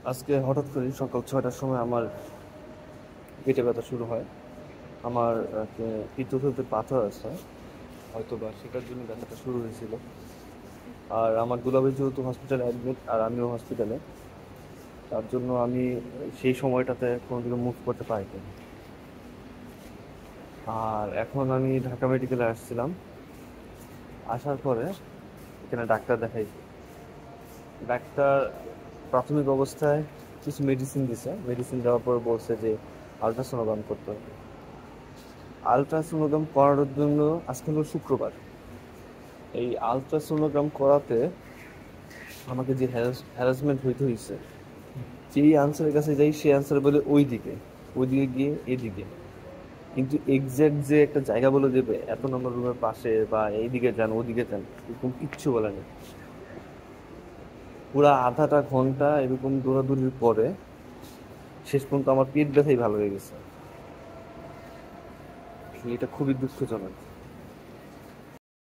আজকে হঠাৎ করে সকাল 6টার সময় আমার পেটে ব্যথা শুরু হয়। আমার পিত্তথলিতে পাথর আছে, হয়তো বা সেটার জন্য ব্যথাটা শুরু হয়েছিল। আর আমার দুলাভাই যেহেতু হসপিটালে অ্যাডমিট আর আমিও হসপিটালে, তার জন্য আমি সেই সময়টাতে কোনো দিকে মুভ করতে পারিনি। আর এখন আমি ঢাকা মেডিকেলে আসছিলাম। আসার পরে এখানে ডাক্তার দেখাইছি। ডাক্তার প্রাথমিক অবস্থায় কিছু মেডিসিন দিছে, মেডিসিন দেওয়ার পর বলছে যে আলট্রাসোনোগ্রাম করতে হবে। আলট্রাসোনোগ্রাম করানোর জন্য আজকে হলো শুক্রবার। এই আলট্রাসোনোগ্রাম করাতে আমাকে যে হ্যারাসমেন্ট হইতে হয়েছে, যেই আনসারের কাছে যাই সে আনসার বলে ওইদিকে গিয়ে এদিকে, কিন্তু এক্সাক্ট যে একটা জায়গা বলে দেবে 1 নম্বর রুমের পাশে বা এইদিকে যান ওদিকে যান, এরকম কিচ্ছু বলে নেই। পুরা আধাটা ঘন্টা এরকম দৌড়াদৌড়ির পরে শেষ পর্যন্ত আমার পেট ব্যথাই ভালো হয়ে গেছে। এটা খুবই দুঃখজনক।